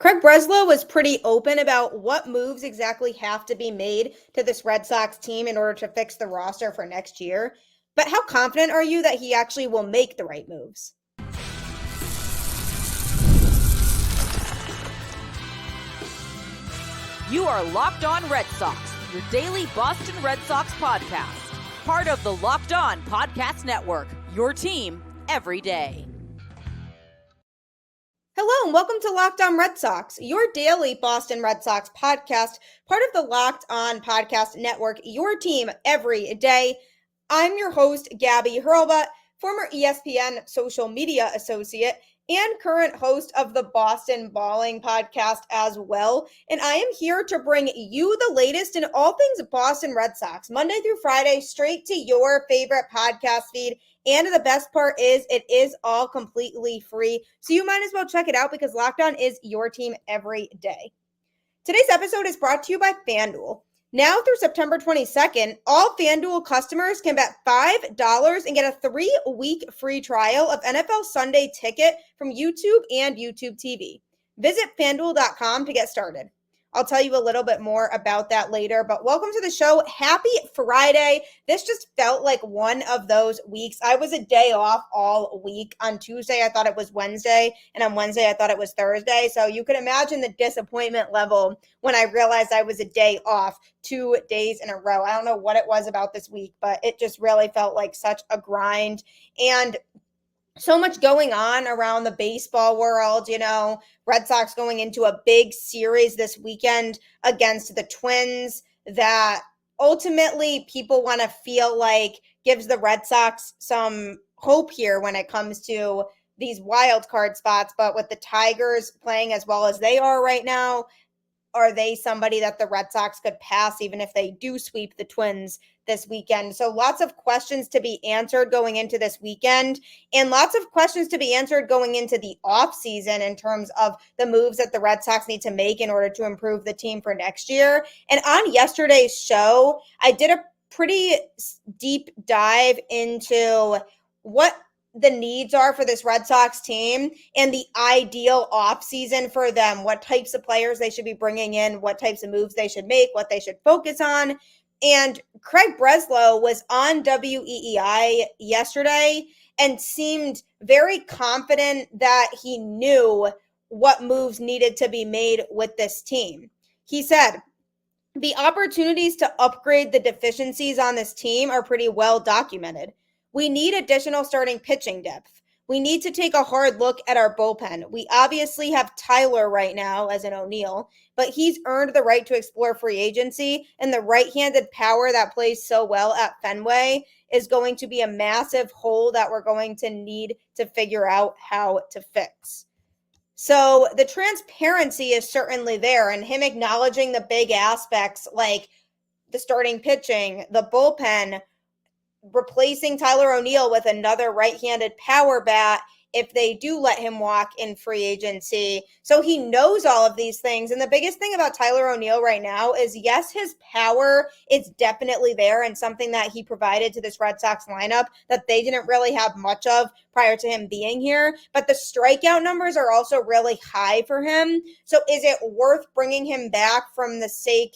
Craig Breslow was pretty open about what moves exactly have to be made to this Red Sox team in order to fix the roster for next year. But how confident are you that he actually will make the right moves? You are Locked On Red Sox, your daily Boston Red Sox podcast. Part of the Locked On Podcast Network, your team every day. Hello and welcome to Locked On Red Sox, your daily Boston Red Sox podcast, part of the Locked On Podcast Network, your team every day. I'm your host, Gabby Hurlbut, former ESPN social media associate and current host of the Boston Balling podcast as well. And I am here to bring you the latest in all things Boston Red Sox, Monday through Friday, straight to your favorite podcast feed. And the best part is it is all completely free. So you might as well check it out because Locked On is your team every day. Today's episode is brought to you by FanDuel. Now through September 22nd, all FanDuel customers can bet $5 and get a 3-week free trial of NFL Sunday Ticket from YouTube and YouTube TV. Visit FanDuel.com to get started. I'll tell you a little bit more about that later, but welcome to the show. Happy Friday. This just felt like one of those weeks. I was a day off all week. On Tuesday, I thought it was Wednesday, and on Wednesday, I thought it was Thursday. So you can imagine the disappointment level when I realized I was a day off 2 days in a row. I don't know what it was about this week, but it just really felt like such a grind. And so much going on around the baseball world, Red Sox going into a big series this weekend against the Twins that ultimately people want to feel like gives the Red Sox some hope here when it comes to these wild card spots. But with the Tigers playing as well as they are right now, are they somebody that the Red Sox could pass even if they do sweep the Twins this weekend? So lots of questions to be answered going into this weekend and lots of questions to be answered going into the offseason in terms of the moves that the Red Sox need to make in order to improve the team for next year. And on yesterday's show, I did a pretty deep dive into what the needs are for this Red Sox team and the ideal offseason for them, what types of players they should be bringing in, what types of moves they should make, what they should focus on. And Craig Breslow was on WEEI yesterday and seemed very confident that he knew what moves needed to be made with this team. He said, the opportunities to upgrade the deficiencies on this team are pretty well documented. We need additional starting pitching depth. We need to take a hard look at our bullpen. We obviously have Tyler right now as an O'Neill, but he's earned the right to explore free agency, and the right-handed power that plays so well at Fenway is going to be a massive hole that we're going to need to figure out how to fix. So the transparency is certainly there, and him acknowledging the big aspects like the starting pitching, the bullpen, replacing Tyler O'Neill with another right-handed power bat if they do let him walk in free agency. So he knows all of these things. And the biggest thing about Tyler O'Neill right now is, yes, his power is definitely there and something that he provided to this Red Sox lineup that they didn't really have much of prior to him being here. But the strikeout numbers are also really high for him. So is it worth bringing him back from the sake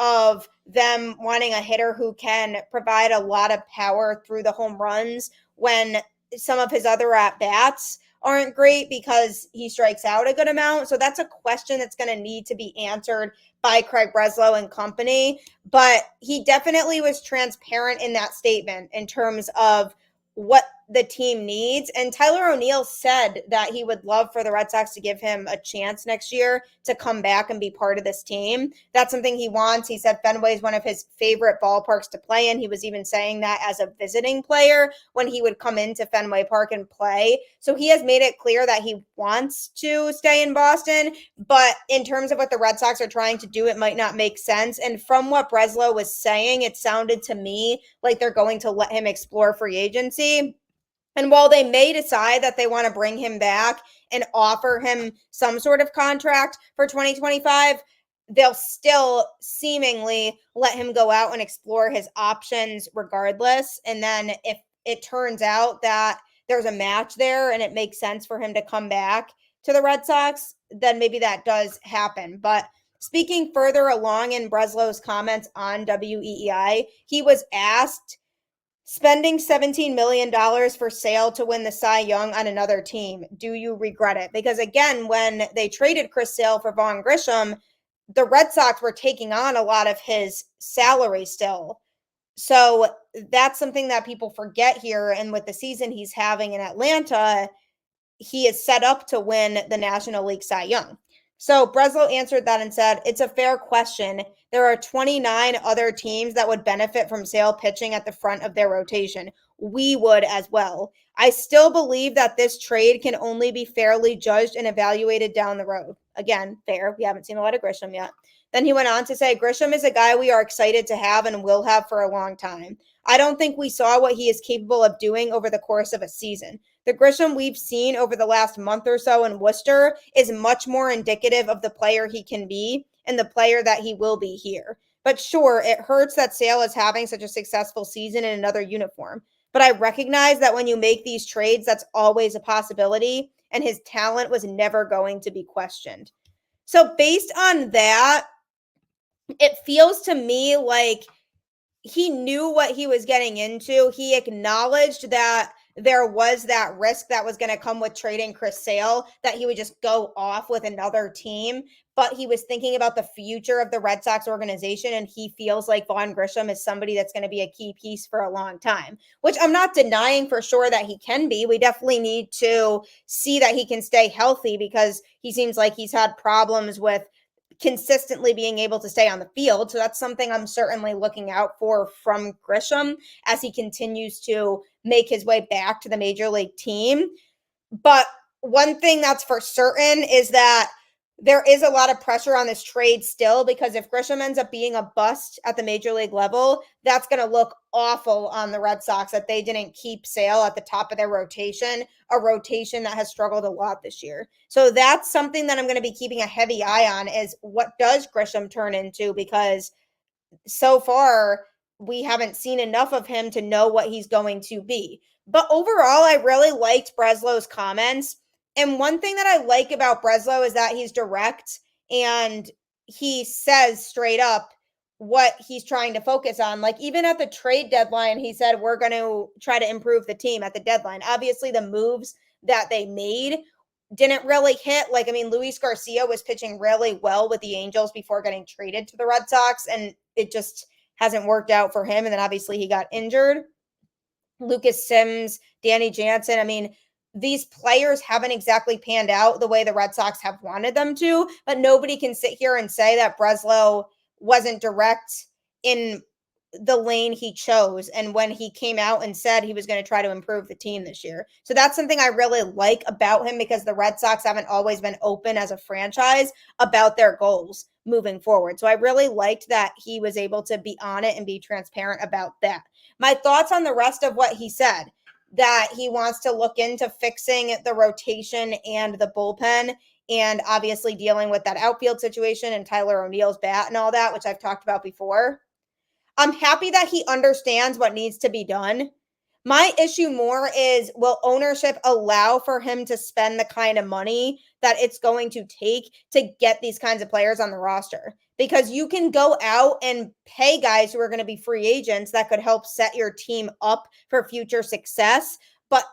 of them wanting a hitter who can provide a lot of power through the home runs when some of his other at-bats aren't great because he strikes out a good amount? So that's a question that's going to need to be answered by Craig Breslow and company. But he definitely was transparent in that statement in terms of what the team needs. And Tyler O'Neill said that he would love for the Red Sox to give him a chance next year to come back and be part of this team. That's something he wants. He said Fenway is one of his favorite ballparks to play in. He was even saying that as a visiting player when he would come into Fenway Park and play. So he has made it clear that he wants to stay in Boston, but in terms of what the Red Sox are trying to do, it might not make sense. And from what Breslow was saying, it sounded to me like they're going to let him explore free agency. And while they may decide that they want to bring him back and offer him some sort of contract for 2025, they'll still seemingly let him go out and explore his options regardless. And then if it turns out that there's a match there and it makes sense for him to come back, to the Red Sox, then maybe that does happen. But speaking further along in Breslow's comments on WEEI, he was asked, spending $17 million for Sale to win the Cy Young on another team, do you regret it? Because again, when they traded Chris Sale for Vaughn Grissom, the Red Sox were taking on a lot of his salary still. So that's something that people forget here. And with the season he's having in Atlanta, he is set up to win the National League Cy Young. So Breslow answered that and said, it's a fair question. There are 29 other teams that would benefit from Sale pitching at the front of their rotation. We would as well. I still believe that this trade can only be fairly judged and evaluated down the road. Again, fair. We haven't seen a lot of Grissom yet. Then he went on to say, Grissom is a guy we are excited to have and will have for a long time. I don't think we saw what he is capable of doing over the course of a season. The Grissom we've seen over the last month or so in Worcester is much more indicative of the player he can be and the player that he will be here. But sure, it hurts that Sale is having such a successful season in another uniform. But I recognize that when you make these trades, that's always a possibility, and his talent was never going to be questioned. So based on that, it feels to me like he knew what he was getting into. He acknowledged that there was that risk that was going to come with trading Chris Sale, that he would just go off with another team. But he was thinking about the future of the Red Sox organization, and he feels like Vaughn Grissom is somebody that's going to be a key piece for a long time, which I'm not denying for sure that he can be. We definitely need to see that he can stay healthy, because he seems like he's had problems with consistently being able to stay on the field. So that's something I'm certainly looking out for from Grissom as he continues to make his way back to the major league team. But one thing that's for certain is that there is a lot of pressure on this trade still, because if Grissom ends up being a bust at the major league level, that's going to look awful on the Red Sox that they didn't keep Sale at the top of their rotation, a rotation that has struggled a lot this year. So that's something that I'm going to be keeping a heavy eye on, is what does Grissom turn into, because so far we haven't seen enough of him to know what he's going to be. But overall, I really liked Breslow's comments. And one thing that I like about Breslow is that he's direct and he says straight up what he's trying to focus on. Like even at the trade deadline, he said, we're going to try to improve the team at the deadline. Obviously, the moves that they made didn't really hit. Like, I mean, Luis Garcia was pitching really well with the Angels before getting traded to the Red Sox, and it just hasn't worked out for him. And then obviously he got injured. Lucas Sims, Danny Jansen. I mean, these players haven't exactly panned out the way the Red Sox have wanted them to, but nobody can sit here and say that Breslow wasn't direct in the lane he chose and when he came out and said he was going to try to improve the team this year. So that's something I really like about him, because the Red Sox haven't always been open as a franchise about their goals moving forward. So I really liked that he was able to be on it and be transparent about that. My thoughts on the rest of what he said, that he wants to look into fixing the rotation and the bullpen, and obviously dealing with that outfield situation and Tyler O'Neill's bat and all that, which I've talked about before. I'm happy that he understands what needs to be done. My issue more is, will ownership allow for him to spend the kind of money that it's going to take to get these kinds of players on the roster? Because you can go out and pay guys who are going to be free agents that could help set your team up for future success. But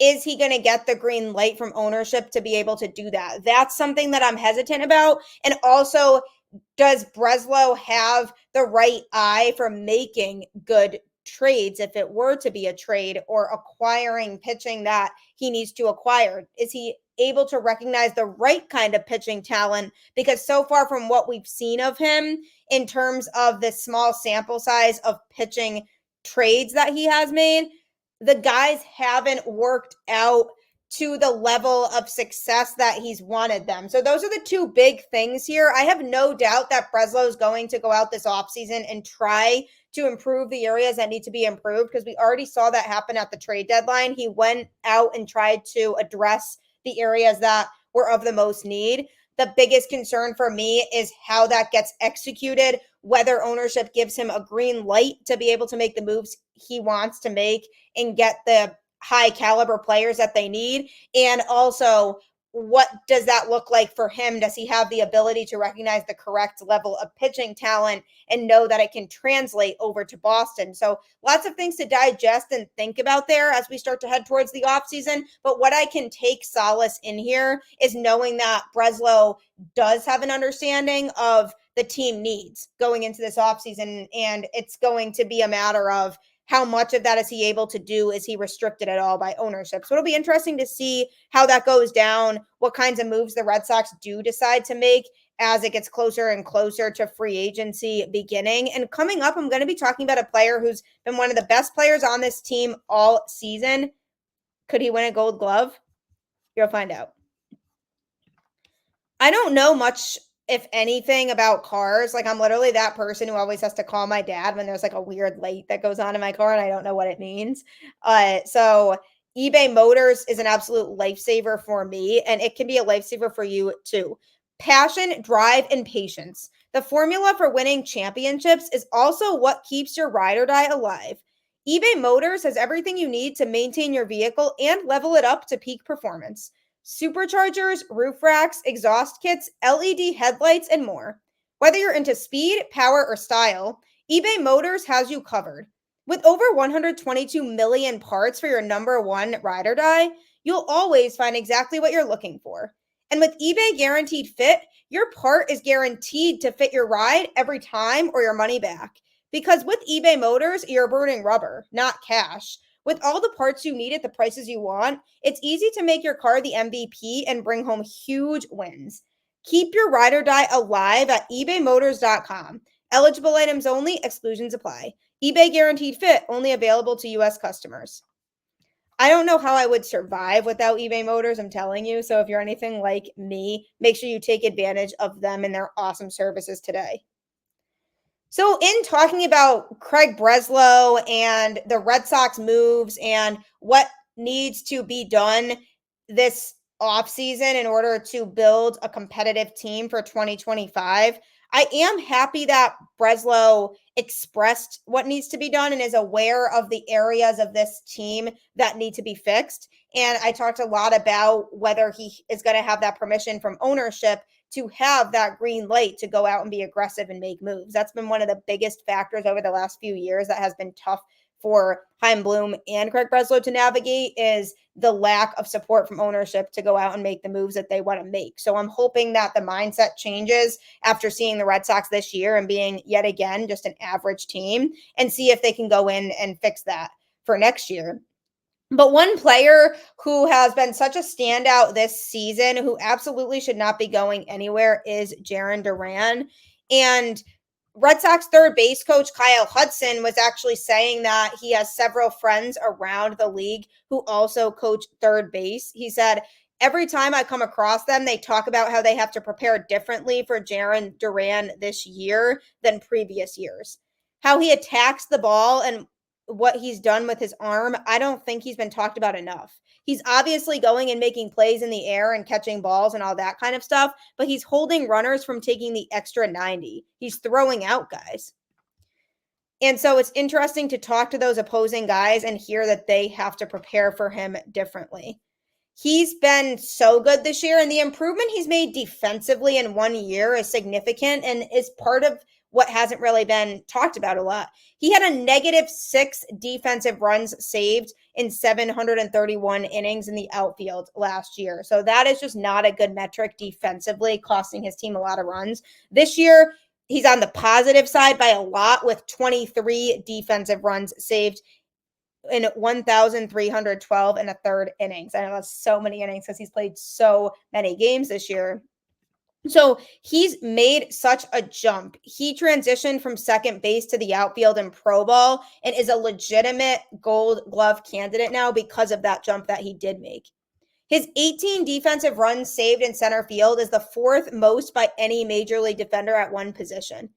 is he going to get the green light from ownership to be able to do that? That's something that I'm hesitant about. And also, does Breslow have the right eye for making good trades if it were to be a trade, or acquiring pitching that he needs to acquire? Is he able to recognize the right kind of pitching talent? Because so far from what we've seen of him in terms of the small sample size of pitching trades that he has made, the guys haven't worked out to the level of success that he's wanted them. So those are the two big things here. I have no doubt that Breslow is going to go out this offseason and try to improve the areas that need to be improved, because we already saw that happen at the trade deadline. He went out and tried to address the areas that were of the most need. The biggest concern for me is how that gets executed, whether ownership gives him a green light to be able to make the moves he wants to make and get the high caliber players that they need. And also, what does that look like for him? Does he have the ability to recognize the correct level of pitching talent and know that it can translate over to Boston? So lots of things to digest and think about there as we start to head towards the offseason. But what I can take solace in here is knowing that Breslow does have an understanding of the team needs going into this offseason. And it's going to be a matter of how much of that is he able to do? Is he restricted at all by ownership? So it'll be interesting to see how that goes down, what kinds of moves the Red Sox do decide to make as it gets closer and closer to free agency beginning. And coming up, I'm going to be talking about a player who's been one of the best players on this team all season. Could he win a Gold Glove? You'll find out. I don't know much, if anything, about cars. Like, I'm literally that person who always has to call my dad when there's like a weird light that goes on in my car and I don't know what it means. So eBay Motors is an absolute lifesaver for me, and it can be a lifesaver for you too. Passion, drive, and patience. The formula for winning championships is also what keeps your ride or die alive. eBay Motors has everything you need to maintain your vehicle and level it up to peak performance. Superchargers, roof racks, exhaust kits, LED headlights, and more. Whether you're into speed, power, or style, eBay Motors has you covered. With over 122 million parts for your number one ride or die, you'll always find exactly what you're looking for. And with eBay Guaranteed Fit, your part is guaranteed to fit your ride every time or your money back. Because with eBay Motors, you're burning rubber, not cash. With all the parts you need at the prices you want, it's easy to make your car the MVP and bring home huge wins. Keep your ride or die alive at ebaymotors.com. Eligible items only, exclusions apply. eBay Guaranteed Fit, only available to U.S. customers. I don't know how I would survive without eBay Motors, I'm telling you. So if you're anything like me, make sure you take advantage of them and their awesome services today. So in talking about Craig Breslow and the Red Sox moves and what needs to be done this offseason in order to build a competitive team for 2025, I am happy that Breslow expressed what needs to be done and is aware of the areas of this team that need to be fixed. And I talked a lot about whether he is going to have that permission from ownership to have that green light to go out and be aggressive and make moves. That's been one of the biggest factors over the last few years that has been tough for Chaim Bloom and Craig Breslow to navigate, is the lack of support from ownership to go out and make the moves that they want to make. So I'm hoping that the mindset changes after seeing the Red Sox this year and being yet again just an average team, and see if they can go in and fix that for next year. But one player who has been such a standout this season, who absolutely should not be going anywhere, is Jarren Duran. And Red Sox third base coach Kyle Hudson was actually saying that he has several friends around the league who also coach third base. He said, every time I come across them, they talk about how they have to prepare differently for Jarren Duran this year than previous years. How he attacks the ball and what he's done with his arm, I don't think he's been talked about enough. He's obviously going and making plays in the air and catching balls and all that kind of stuff, but he's holding runners from taking the extra 90. He's throwing out guys. And so it's interesting to talk to those opposing guys and hear that they have to prepare for him differently. He's been so good this year, and the improvement he's made defensively in 1 year is significant and is part of what hasn't really been talked about a lot. He had a -6 defensive runs saved in 731 innings in the outfield last year. So that is just not a good metric defensively, costing his team a lot of runs. This year, he's on the positive side by a lot with 23 defensive runs saved in 1,312 and a third innings. I know that's so many innings because he's played so many games this year. So he's made such a jump. He transitioned from second base to the outfield in pro ball and is a legitimate Gold Glove candidate now because of that jump that he did make. His 18 defensive runs saved in center field is the fourth most by any major league defender at one position.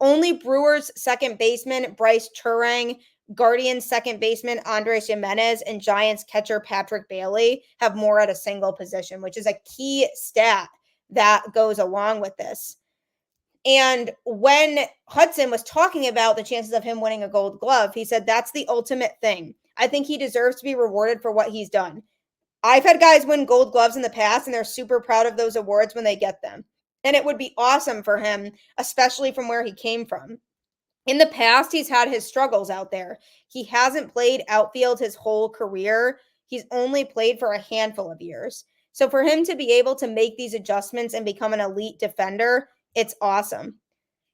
Only Brewers second baseman Bryce Turang, Guardians second baseman Andres Jimenez, and Giants catcher Patrick Bailey have more at a single position, which is a key stat that goes along with this. And when Hudson was talking about the chances of him winning a Gold Glove, he said that's the ultimate thing. I think he deserves to be rewarded for what he's done. I've had guys win gold gloves in the past, and they're super proud of those awards when they get them. And it would be awesome for him, especially from where he came from. In the past, he's had his struggles out there. He hasn't played outfield his whole career. He's only played for a handful of years. So for him to be able to make these adjustments and become an elite defender, it's awesome.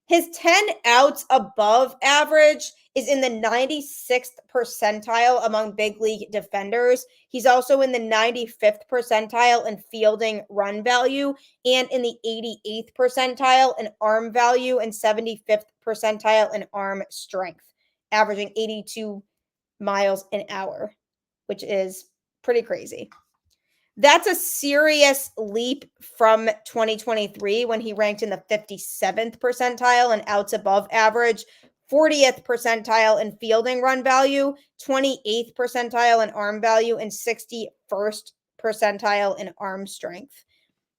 His 10 outs above average is in the 96th percentile among big league defenders. He's also in the 95th percentile in fielding run value and in the 88th percentile in arm value and 75th percentile in arm strength, averaging 82 miles an hour, which is pretty crazy. That's a serious leap from 2023 when he ranked in the 57th percentile and outs above average, 40th percentile in fielding run value, 28th percentile in arm value, and 61st percentile in arm strength.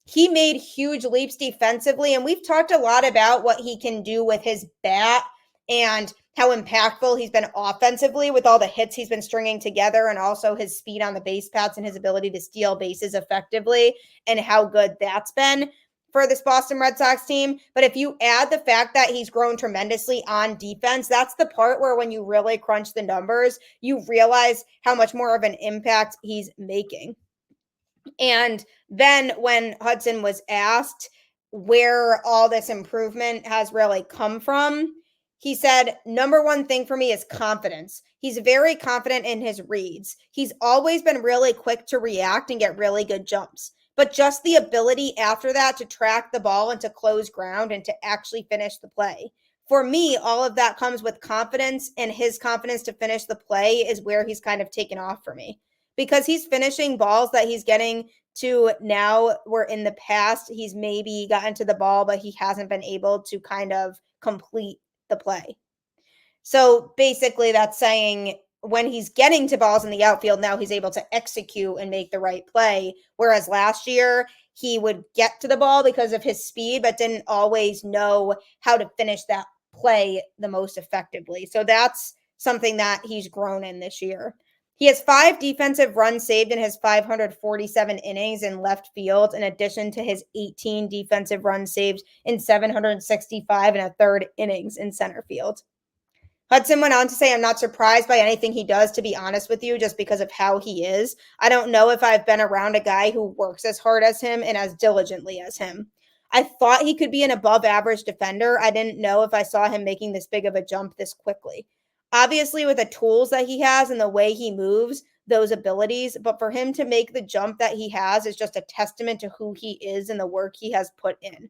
He made huge leaps defensively, and we've talked a lot about what he can do with his bat and how impactful he's been offensively with all the hits he's been stringing together, and also his speed on the base paths and his ability to steal bases effectively, and how good that's been for this Boston Red Sox team. But if you add the fact that he's grown tremendously on defense, that's the part where when you really crunch the numbers, you realize how much more of an impact he's making. And then when Hudson was asked where all this improvement has really come from, he said, number one thing for me is confidence. He's very confident in his reads. He's always been really quick to react and get really good jumps. But just the ability after that to track the ball and to close ground and to actually finish the play. For me, all of that comes with confidence, and his confidence to finish the play is where he's kind of taken off for me. Because he's finishing balls that he's getting to now, where in the past he's maybe gotten to the ball, but he hasn't been able to kind of complete the play. So basically that's saying when he's getting to balls in the outfield, now he's able to execute and make the right play. Whereas last year he would get to the ball because of his speed, but didn't always know how to finish that play the most effectively. So that's something that he's grown in this year. He has 5 defensive runs saved in his 547 innings in left field, in addition to his 18 defensive runs saved in 765 and a third innings in center field. Hudson went on to say, I'm not surprised by anything he does, to be honest with you, just because of how he is. I don't know if I've been around a guy who works as hard as him and as diligently as him. I thought he could be an above average defender. I didn't know if I saw him making this big of a jump this quickly. Obviously, with the tools that he has and the way he moves, those abilities, but for him to make the jump that he has is just a testament to who he is and the work he has put in.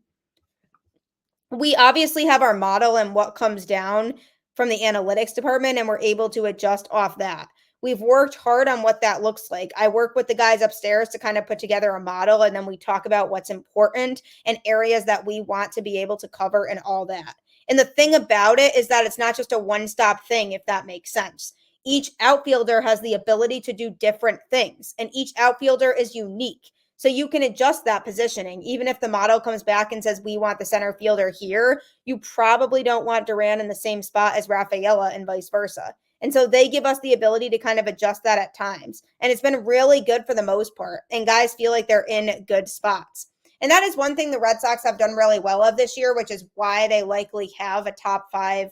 We obviously have our model and what comes down from the analytics department, and we're able to adjust off that. We've worked hard on what that looks like. I work with the guys upstairs to kind of put together a model, and then we talk about what's important and areas that we want to be able to cover and all that. And the thing about it is that it's not just a one-stop thing, if that makes sense. Each outfielder has the ability to do different things, and each outfielder is unique. So you can adjust that positioning. Even if the model comes back and says, we want the center fielder here, you probably don't want Duran in the same spot as Rafaela and vice versa. And so they give us the ability to kind of adjust that at times. And it's been really good for the most part. And guys feel like they're in good spots. And that is one thing the Red Sox have done really well of this year, which is why they likely have a top 5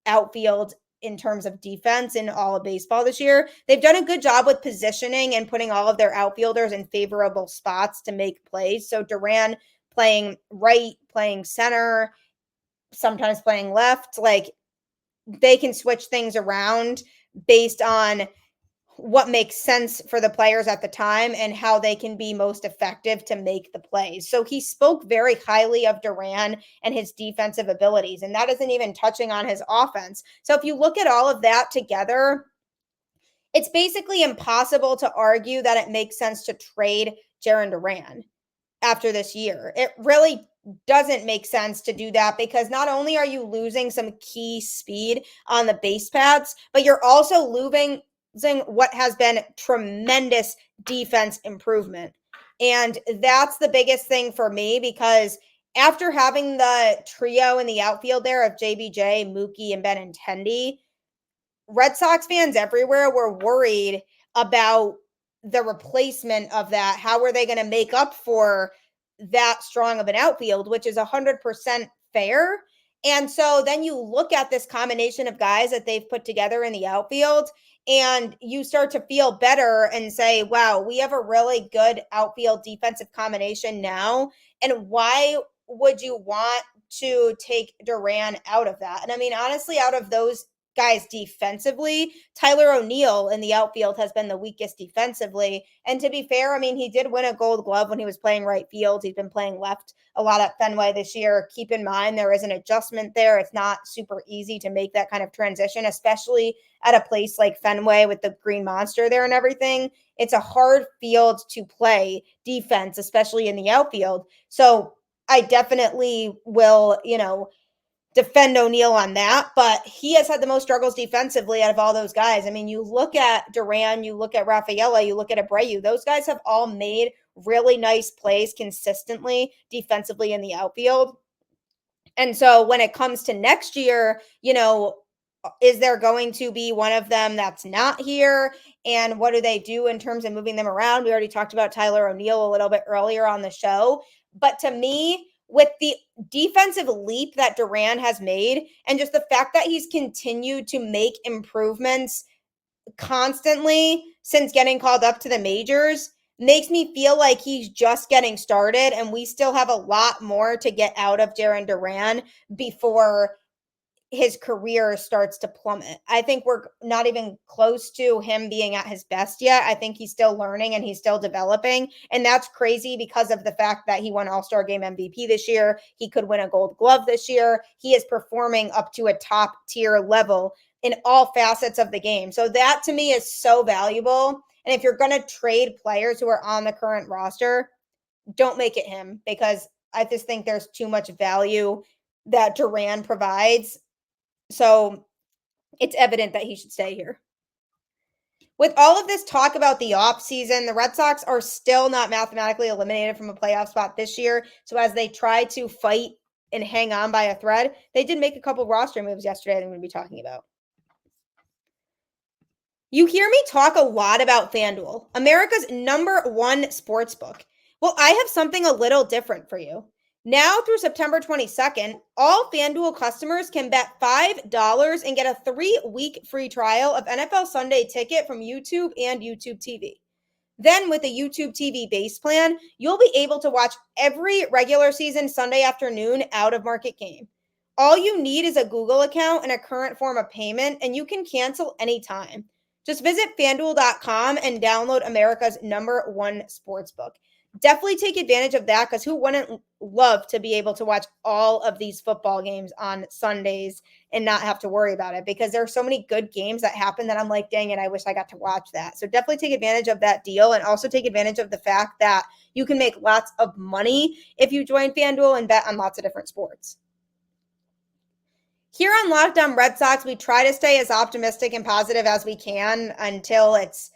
outfield in terms of defense in all of baseball this year. They've done a good job with positioning and putting all of their outfielders in favorable spots to make plays. So Duran playing right, playing center, sometimes playing left, like they can switch things around based on what makes sense for the players at the time and how they can be most effective to make the plays. So he spoke very highly of Duran and his defensive abilities, and that isn't even touching on his offense. So if you look at all of that together, it's basically impossible to argue that it makes sense to trade Jarren Duran after this year. It really doesn't make sense to do that, because not only are you losing some key speed on the base paths, but you're also losing what has been tremendous defense improvement. And that's the biggest thing for me, because after having the trio in the outfield there of JBJ, Mookie, and Benintendi, Red Sox fans everywhere were worried about the replacement of that. How are they going to make up for that strong of an outfield, which is 100% fair? And so then you look at this combination of guys that they've put together in the outfield, and you start to feel better and say, wow, we have a really good outfield defensive combination now. And why would you want to take Duran out of that? And I mean, honestly, out of those guys defensively, Tyler O'Neill in the outfield has been the weakest defensively. And to be fair, I mean, he did win a Gold Glove when he was playing right field. He's been playing left a lot at Fenway this year. Keep in mind, there is an adjustment there. It's not super easy to make that kind of transition, especially at a place like Fenway with the Green Monster there and everything. It's a hard field to play defense, especially in the outfield. So I definitely will, defend O'Neill on that, but he has had the most struggles defensively out of all those guys. I mean, you look at Duran, you look at Rafaela, you look at Abreu, those guys have all made really nice plays consistently defensively in the outfield. And so when it comes to next year, is there going to be one of them that's not here? And what do they do in terms of moving them around? We already talked about Tyler O'Neill a little bit earlier on the show. But to me, with the defensive leap that Duran has made and just the fact that he's continued to make improvements constantly since getting called up to the majors, makes me feel like he's just getting started and we still have a lot more to get out of Jarren Duran before his career starts to plummet. I think we're not even close to him being at his best yet. I think he's still learning and he's still developing. And that's crazy because of the fact that he won All-Star Game MVP this year. He could win a Gold Glove this year. He is performing up to a top tier level in all facets of the game. So that to me is so valuable. And if you're going to trade players who are on the current roster, don't make it him, because I just think there's too much value that Duran provides. So it's evident that he should stay here. With all of this talk about the offseason, the Red Sox are still not mathematically eliminated from a playoff spot this year. So as they try to fight and hang on by a thread, they did make a couple roster moves yesterday that I'm going to be talking about. You hear me talk a lot about FanDuel, America's #1 sportsbook. Well, I have something a little different for you. Now through September 22nd, all FanDuel customers can bet $5 and get a 3-week free trial of NFL Sunday Ticket from YouTube and YouTube TV. Then with a YouTube TV base plan, you'll be able to watch every regular season Sunday afternoon out of market game. All you need is a Google account and a current form of payment, and you can cancel anytime. Just visit FanDuel.com and download America's #1 sportsbook. Definitely take advantage of that, because who wouldn't love to be able to watch all of these football games on Sundays and not have to worry about it, because there are so many good games that happen that I'm like, dang it, I wish I got to watch that. So definitely take advantage of that deal, and also take advantage of the fact that you can make lots of money if you join FanDuel and bet on lots of different sports. Here on Locked On Red Sox, we try to stay as optimistic and positive as we can until it's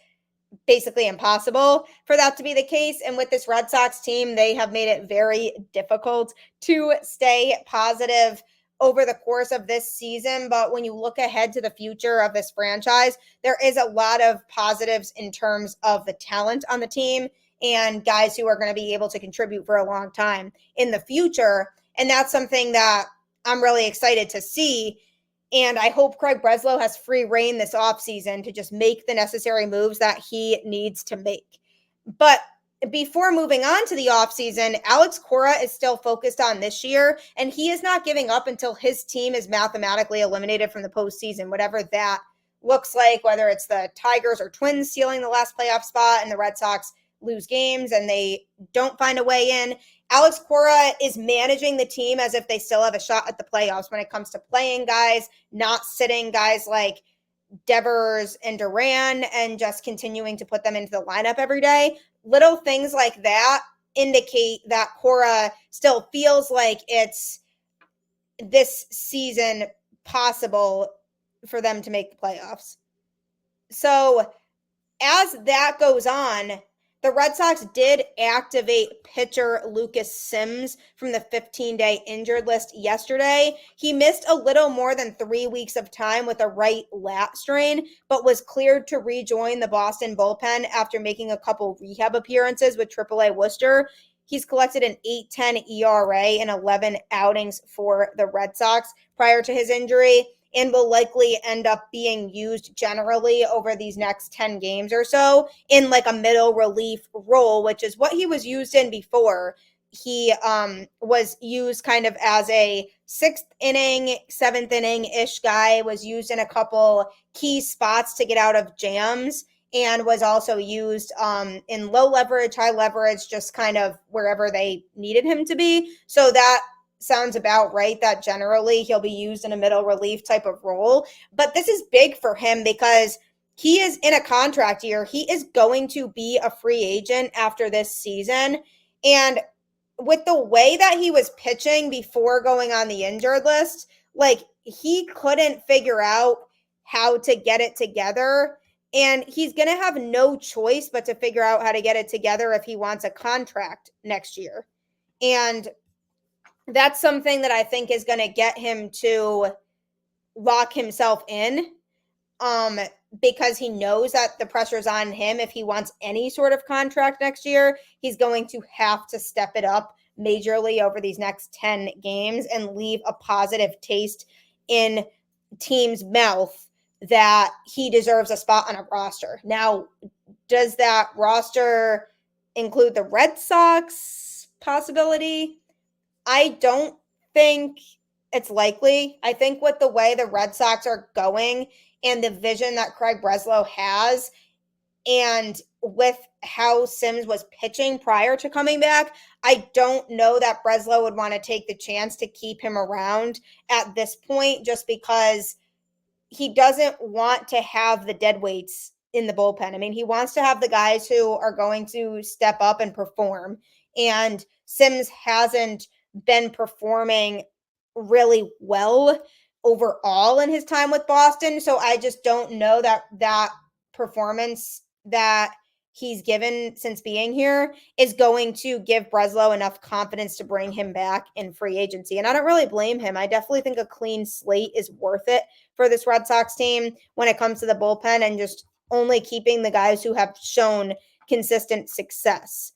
basically impossible for that to be the case. And with this Red Sox team, they have made it very difficult to stay positive over the course of this season. But when you look ahead to the future of this franchise, there is a lot of positives in terms of the talent on the team and guys who are going to be able to contribute for a long time in the future. And that's something that I'm really excited to see. And I hope Craig Breslow has free reign this offseason to just make the necessary moves that he needs to make. But before moving on to the offseason, Alex Cora is still focused on this year, and he is not giving up until his team is mathematically eliminated from the postseason, whatever that looks like, whether it's the Tigers or Twins sealing the last playoff spot and the Red Sox lose games and they don't find a way in. Alex Cora is managing the team as if they still have a shot at the playoffs when it comes to playing guys, not sitting guys like Devers and Duran and just continuing to put them into the lineup every day. Little things like that indicate that Cora still feels like it's this season possible for them to make the playoffs. So as that goes on, the Red Sox did activate pitcher Lucas Sims from the 15-day injured list yesterday. He missed a little more than 3 weeks of time with a right lat strain, but was cleared to rejoin the Boston bullpen after making a couple rehab appearances with AAA Worcester. He's collected an 8.10 ERA in 11 outings for the Red Sox prior to his injury, and will likely end up being used generally over these next 10 games or so in like a middle relief role, which is what he was used in before. He was used kind of as a 6th inning, 7th inning-ish guy, was used in a couple key spots to get out of jams, and was also used in low leverage, high leverage, just kind of wherever they needed him to be. So that sounds about right, that generally he'll be used in a middle relief type of role. But this is big for him because he is in a contract year. He is going to be a free agent after this season. And with the way that he was pitching before going on the injured list, like he couldn't figure out how to get it together. And he's going to have no choice but to figure out how to get it together if he wants a contract next year. And that's something that I think is going to get him to lock himself in, because he knows that the pressure's on him. If he wants any sort of contract next year, he's going to have to step it up majorly over these next 10 games and leave a positive taste in team's mouth that he deserves a spot on a roster. Now, does that roster include the Red Sox possibility? I don't think it's likely. I think with the way the Red Sox are going and the vision that Craig Breslow has, and with how Sims was pitching prior to coming back, I don't know that Breslow would want to take the chance to keep him around at this point, just because he doesn't want to have the dead weights in the bullpen. I mean, he wants to have the guys who are going to step up and perform. And Sims hasn't been performing really well overall in his time with Boston. So I just don't know that that performance that he's given since being here is going to give Breslow enough confidence to bring him back in free agency. And I don't really blame him. I definitely think a clean slate is worth it for this Red Sox team when it comes to the bullpen and just only keeping the guys who have shown consistent success.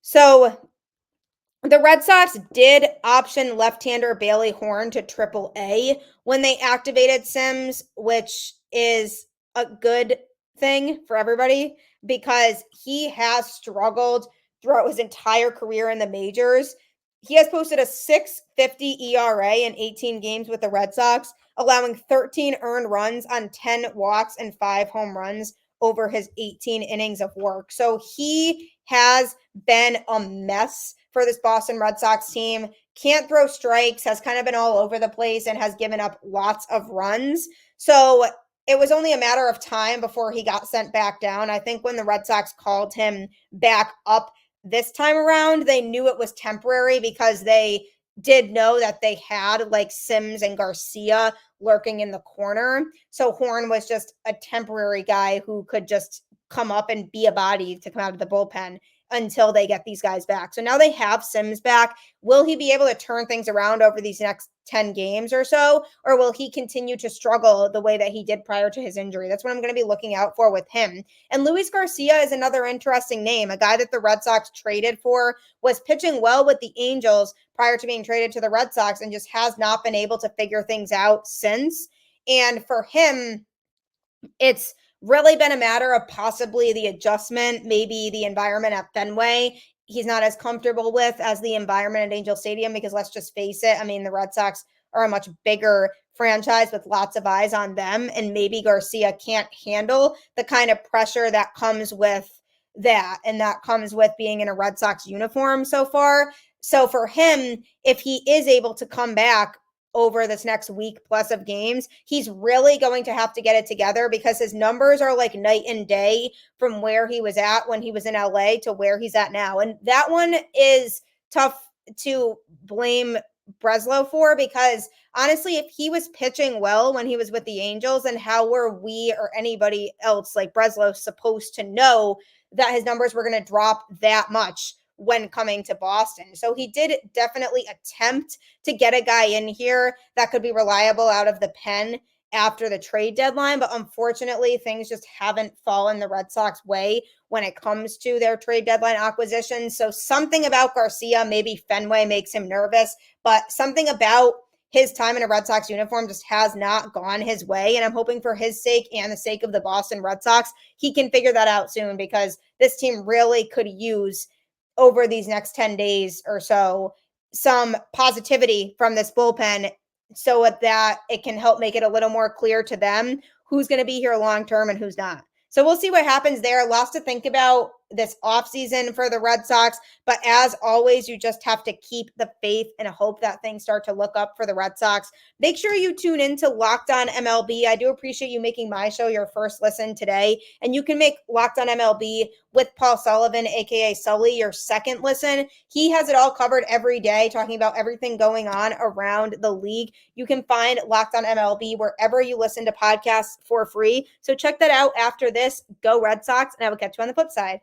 So the Red Sox did option left-hander Bailey Horn to AAA when they activated Sims, which is a good thing for everybody because he has struggled throughout his entire career in the majors. He has posted a 6.50 ERA in 18 games with the Red Sox, allowing 13 earned runs on 10 walks and 5 home runs over his 18 innings of work. So he has been a mess for this Boston Red Sox team. Can't throw strikes, has kind of been all over the place, and has given up lots of runs. So it was only a matter of time before he got sent back down. I think when the Red Sox called him back up this time around, they knew it was temporary because they did know that they had like Sims and Garcia lurking in the corner. So Horn was just a temporary guy who could just come up and be a body to come out of the bullpen until they get these guys back. So now they have Sims back. Will he be able to turn things around over these next 10 games or so? Or will he continue to struggle the way that he did prior to his injury? That's what I'm going to be looking out for with him. And Luis Garcia is another interesting name, a guy that the Red Sox traded for, was pitching well with the Angels prior to being traded to the Red Sox and just has not been able to figure things out since. And for him, it's really been a matter of possibly the adjustment, maybe the environment at Fenway he's not as comfortable with as the environment at Angel Stadium, because let's just face it, I mean, the Red Sox are a much bigger franchise with lots of eyes on them, and maybe Garcia can't handle the kind of pressure that comes with that, and that comes with being in a Red Sox uniform so far. So for him, if he is able to come back over this next week plus of games, he's really going to have to get it together, because his numbers are like night and day from where he was at when he was in LA to where he's at now. And that one is tough to blame Breslow for, because honestly, if he was pitching well when he was with the Angels, then how were we or anybody else like Breslow supposed to know that his numbers were going to drop that much when coming to Boston. So he did definitely attempt to get a guy in here that could be reliable out of the pen after the trade deadline, but unfortunately things just haven't fallen the Red Sox way when it comes to their trade deadline acquisitions. So something about Garcia, maybe Fenway makes him nervous, but something about his time in a Red Sox uniform just has not gone his way. And I'm hoping for his sake and the sake of the Boston Red Sox, he can figure that out soon, because this team really could use over these next 10 days or so some positivity from this bullpen, so that it can help make it a little more clear to them who's going to be here long term and who's not. So we'll see what happens there. Lots to think about this offseason for the Red Sox. But as always, you just have to keep the faith and hope that things start to look up for the Red Sox. Make sure you tune in to Locked On MLB. I do appreciate you making my show your first listen today. And you can make Locked On MLB with Paul Sullivan, aka Sully, your second listen. He has it all covered every day, talking about everything going on around the league. You can find Locked On MLB wherever you listen to podcasts for free. So check that out after this. Go Red Sox, and I will catch you on the flip side.